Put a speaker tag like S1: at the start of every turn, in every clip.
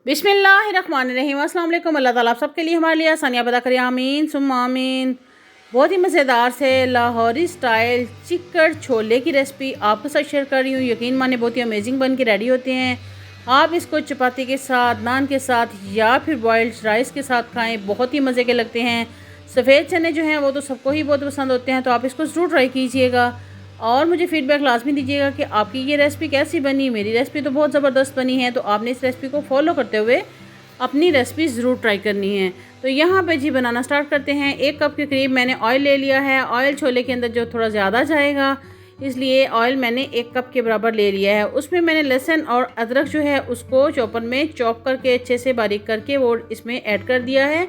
S1: बिस्मिल्लाहिर्रहमानिर्रहीम। अस्सलाम वालेकुम। अल्लाह ताला आप सबके लिए हमारे लिए आसानियाँ पैदा करें, आमीन सुम्मा आमीन। बहुत ही मज़ेदार से लाहौरी स्टाइल चिकन छोले की रेसिपी आपके साथ शेयर कर रही हूँ। यकीन माने बहुत ही अमेजिंग बन के रेडी होते हैं। आप इसको चपाती के साथ, नान के साथ या फिर बॉइल्ड राइस के साथ खाएँ, बहुत ही मज़े के लगते हैं। सफ़ेद चने जो हैं वो तो सबको ही बहुत पसंद होते हैं, तो आप इसको ज़रूर ट्राई कीजिएगा और मुझे फ़ीडबैक लाजमी दीजिएगा कि आपकी ये रेसिपी कैसी बनी। मेरी रेसिपी तो बहुत ज़बरदस्त बनी है, तो आपने इस रेसिपी को फॉलो करते हुए अपनी रेसिपी ज़रूर ट्राई करनी है। तो यहाँ पे जी बनाना स्टार्ट करते हैं। 1 कप के करीब मैंने ऑयल ले लिया है। ऑयल छोले के अंदर जो थोड़ा ज़्यादा जाएगा, इसलिए ऑयल मैंने 1 कप के बराबर ले लिया है। उसमें मैंने लहसुन और अदरक जो है उसको चॉपर में चॉप करके अच्छे से बारीक करके वो इसमें ऐड कर दिया है।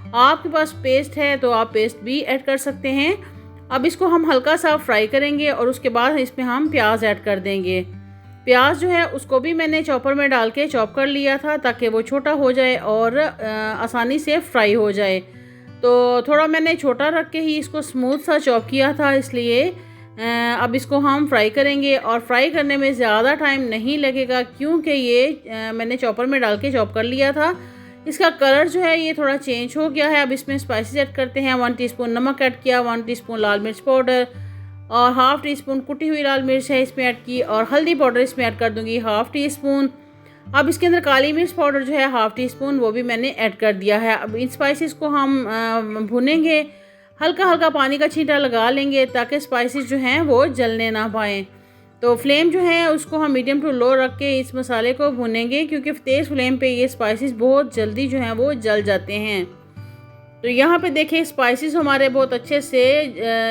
S1: आपके पास पेस्ट है तो आप पेस्ट भी ऐड कर सकते हैं। अब इसको हम हल्का सा फ्राई करेंगे और उसके बाद इसमें हम प्याज ऐड कर देंगे। प्याज जो है उसको भी मैंने चॉपर में डाल के चॉप कर लिया था ताकि वो छोटा हो जाए और आसानी से फ्राई हो जाए। तो थोड़ा मैंने छोटा रख के ही इसको स्मूथ सा चॉप किया था, इसलिए अब इसको हम फ्राई करेंगे। और फ्राई करने में ज़्यादा टाइम नहीं लगेगा क्योंकि ये मैंने चॉपर में डाल के चॉप कर लिया था। इसका कलर जो है ये थोड़ा चेंज हो गया है। अब इसमें स्पाइसेस ऐड करते हैं। 1 टीस्पून नमक ऐड किया, 1 टीस्पून लाल मिर्च पाउडर और हाफ़ टी स्पून कुटी हुई लाल मिर्च है इसमें ऐड की, और हल्दी पाउडर इसमें ऐड कर दूंगी 1/2 टीस्पून। अब इसके अंदर काली मिर्च पाउडर जो है 1/2 टीस्पून वो भी मैंने ऐड कर दिया है। अब इन स्पाइसेस को हम भुनेंगे, हल्का हल्का पानी का छींटा लगा लेंगे ताकि स्पाइसेस जो हैं वो जलने ना पाएँ। तो फ्लेम जो है उसको हम मीडियम टू लो रख के इस मसाले को भुनेंगे, क्योंकि तेज़ फ्लेम पे ये स्पाइसेस बहुत जल्दी जो हैं वो जल जाते हैं। तो यहाँ पे देखें स्पाइसेस हमारे बहुत अच्छे से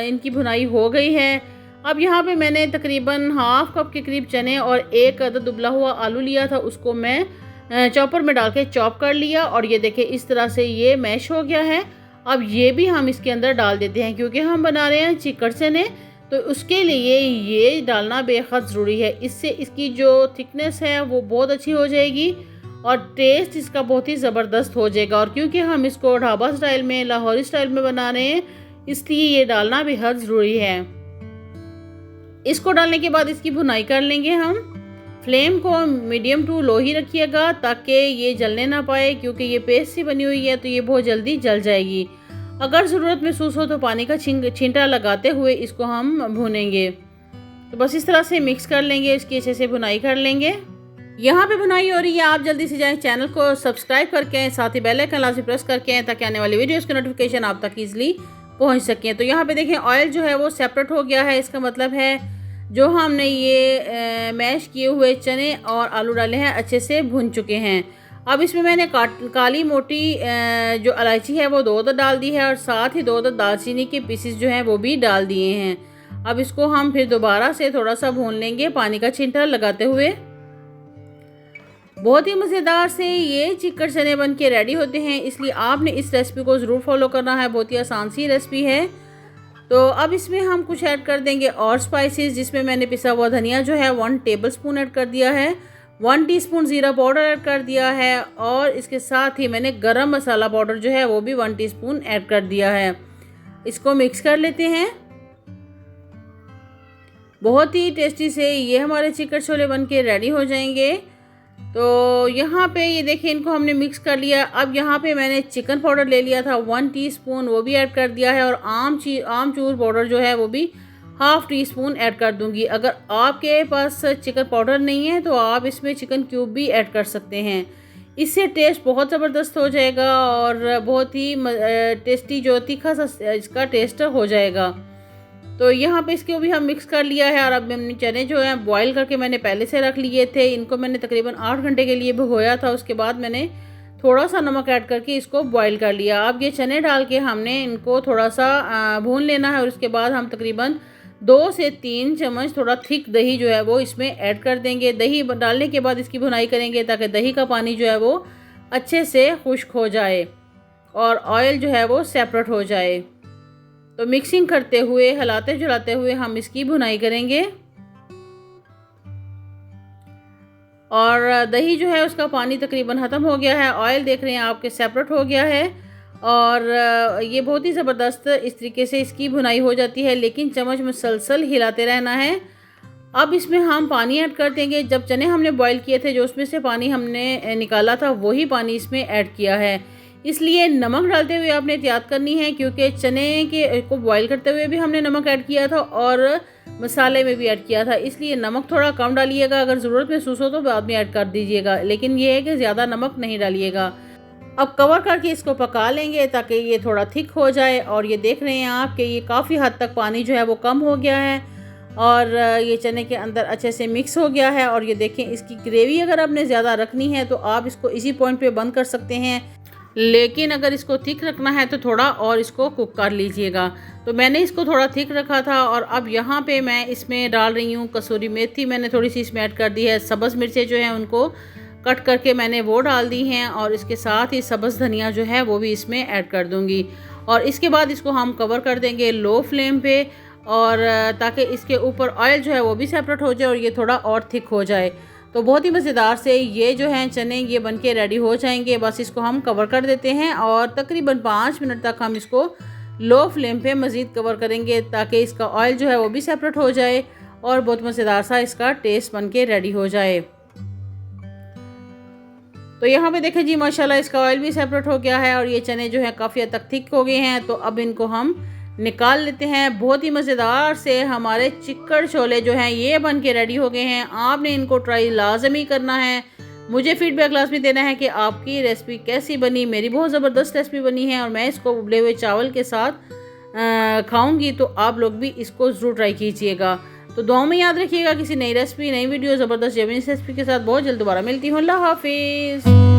S1: इनकी भुनाई हो गई है। अब यहाँ पे मैंने तकरीबन 1/2 कप के करीब चने और 1 अदद उबला हुआ आलू लिया था, उसको मैं चॉपर में डाल के चॉप कर लिया और ये देखें इस तरह से ये मैश हो गया है। अब ये भी हम इसके अंदर डाल देते हैं क्योंकि हम बना रहे हैं चिकन चने, तो उसके लिए ये डालना बेहद ज़रूरी है। इससे इसकी जो थिकनेस है वो बहुत अच्छी हो जाएगी और टेस्ट इसका बहुत ही ज़बरदस्त हो जाएगा। और क्योंकि हम इसको ढाबा स्टाइल में, लाहौरी स्टाइल में बना रहे हैं, इसलिए ये डालना बेहद ज़रूरी है। इसको डालने के बाद इसकी भुनाई कर लेंगे हम। फ्लेम को मीडियम टू लो ही रखिएगा ताकि ये जलने ना पाए, क्योंकि ये पेस्ट सी बनी हुई है तो ये बहुत जल्दी जल जाएगी। अगर ज़रूरत महसूस हो तो पानी का छींटा लगाते हुए इसको हम भुनेंगे। तो बस इस तरह से मिक्स कर लेंगे, इसकी अच्छे से भुनाई कर लेंगे। यहाँ पे भुनाई हो रही है, आप जल्दी से जाएं चैनल को सब्सक्राइब करके, साथ ही बेल आइकन लाजमी प्रेस करके हैं ताकि आने वाली वीडियोस की नोटिफिकेशन आप तक ईजिली पहुँच सकें। तो यहाँ पे देखें ऑयल जो है वो सेपरेट हो गया है। इसका मतलब है जो हमने ये मैश किए हुए चने और आलू डाले हैं अच्छे से भुन चुके हैं। अब इसमें मैंने काली मोटी जो इलायची है वो 2 डाल दी है और साथ ही 2 दालचीनी के पीसेस जो हैं वो भी डाल दिए हैं। अब इसको हम फिर दोबारा से थोड़ा सा भून लेंगे पानी का छींटा लगाते हुए। बहुत ही मज़ेदार से ये चिकन चने बन के रेडी होते हैं, इसलिए आपने इस रेसिपी को ज़रूर फॉलो करना है। बहुत ही आसान सी रेसिपी है। तो अब इसमें हम कुछ ऐड कर देंगे और स्पाइसेस, जिसमें मैंने पिसा हुआ धनिया जो है 1 टेबलस्पून ऐड कर दिया है, 1 टीस्पून ज़ीरा पाउडर ऐड कर दिया है और इसके साथ ही मैंने गरम मसाला पाउडर जो है वो भी 1 टीस्पून ऐड कर दिया है। इसको मिक्स कर लेते हैं। बहुत ही टेस्टी से ये हमारे चिकन छोले बन के रेडी हो जाएंगे। तो यहाँ पे ये देखिए इनको हमने मिक्स कर लिया। अब यहाँ पे मैंने चिकन पाउडर ले लिया था 1 टीस्पून, वो भी ऐड कर दिया है और आमचूर पाउडर जो है वो भी 1/2 टीस्पून ऐड कर दूंगी। अगर आपके पास चिकन पाउडर नहीं है तो आप इसमें चिकन क्यूब भी ऐड कर सकते हैं। इससे टेस्ट बहुत ज़बरदस्त हो जाएगा और बहुत ही टेस्टी जो तीखा सा इसका टेस्ट हो जाएगा। तो यहाँ पे इसको भी हम मिक्स कर लिया है। और अब हमने चने जो हैं बॉईल करके मैंने पहले से रख लिए थे, इनको मैंने तकरीबन 8 घंटे के लिए भिगोया था। उसके बाद मैंने थोड़ा सा नमक ऐड करके इसको बॉईल कर लिया। अब ये चने डाल के हमने इनको थोड़ा सा भून लेना है और उसके बाद हम तकरीबन 2 से 3 चम्मच थोड़ा थिक दही जो है वो इसमें ऐड कर देंगे। दही डालने के बाद इसकी भुनाई करेंगे ताकि दही का पानी जो है वो अच्छे से खुश्क हो जाए और ऑयल जो है वो सेपरेट हो जाए। तो मिक्सिंग करते हुए, हिलाते जुलाते हुए हम इसकी भुनाई करेंगे। और दही जो है उसका पानी तकरीबन ख़त्म हो गया है, ऑयल देख रहे हैं आपके सेपरेट हो गया है और ये बहुत ही ज़बरदस्त इस तरीके से इसकी भुनाई हो जाती है, लेकिन चम्मच मुसलसल हिलाते रहना है। अब इसमें हम पानी ऐड कर देंगे। जब चने हमने बॉईल किए थे, जो उसमें से पानी हमने निकाला था, वही पानी इसमें ऐड किया है। इसलिए नमक डालते हुए आपने एहतियात करनी है, क्योंकि चने के को बॉईल करते हुए भी हमने नमक ऐड किया था और मसाले में भी ऐड किया था। इसलिए नमक थोड़ा कम डालिएगा, अगर ज़रूरत महसूस हो तो बाद में ऐड कर दीजिएगा, लेकिन ये है कि ज़्यादा नमक नहीं डालिएगा। अब कवर करके इसको पका लेंगे ताकि ये थोड़ा थिक हो जाए। और ये देख रहे हैं आप कि ये काफ़ी हद तक पानी जो है वो कम हो गया है और ये चने के अंदर अच्छे से मिक्स हो गया है। और ये देखें, इसकी ग्रेवी अगर आपने ज़्यादा रखनी है तो आप इसको इसी पॉइंट पे बंद कर सकते हैं, लेकिन अगर इसको थिक रखना है तो थोड़ा और इसको कुक कर लीजिएगा। तो मैंने इसको थोड़ा थिक रखा था। और अब यहाँ पे मैं इसमें डाल रही हूँ कसूरी मेथी, मैंने थोड़ी सी इसमें ऐड कर दी है। सब्ज़ मिर्चें जो हैं उनको कट करके मैंने वो डाल दी हैं और इसके साथ ही सब्ज़ धनिया जो है वो भी इसमें ऐड कर दूँगी। और इसके बाद इसको हम कवर कर देंगे लो फ्लेम पे, और ताकि इसके ऊपर ऑयल जो है वो भी सेपरेट हो जाए और ये थोड़ा और थिक हो जाए। तो बहुत ही मज़ेदार से ये जो हैं चने ये बनके रेडी हो जाएंगे। बस इसको हम कवर कर देते हैं और तकरीबन 5 मिनट तक हम इसको लो फ्लेम पे मज़ीद कवर करेंगे ताकि इसका ऑयल जो है वो भी सेपरेट हो जाए और बहुत मज़ेदार सा इसका टेस्ट बनके रेडी हो जाए। तो यहाँ पे देखें जी, माशाल्लाह इसका ऑयल भी सेपरेट हो गया है और ये चने जो हैं काफ़ी हद तक थिक हो गए हैं। तो अब इनको हम निकाल लेते हैं। बहुत ही मज़ेदार से हमारे चिक्कड़ छोले जो हैं ये बन के रेडी हो गए हैं। आपने इनको ट्राई लाजमी करना है। मुझे फीडबैक लाजमी देना है कि आपकी रेसिपी कैसी बनी। मेरी बहुत ज़बरदस्त रेसिपी बनी है और मैं इसको उबले हुए चावल के साथ खाऊंगी, तो आप लोग भी इसको ज़रूर ट्राई कीजिएगा। तो दुआ में याद रखिएगा। किसी नई रेसिपी, नई वीडियो, ज़बरदस्त जमीन रेसिपी के साथ बहुत जल्द दोबारा मिलती हूँ। अल्लाह हाफिज़।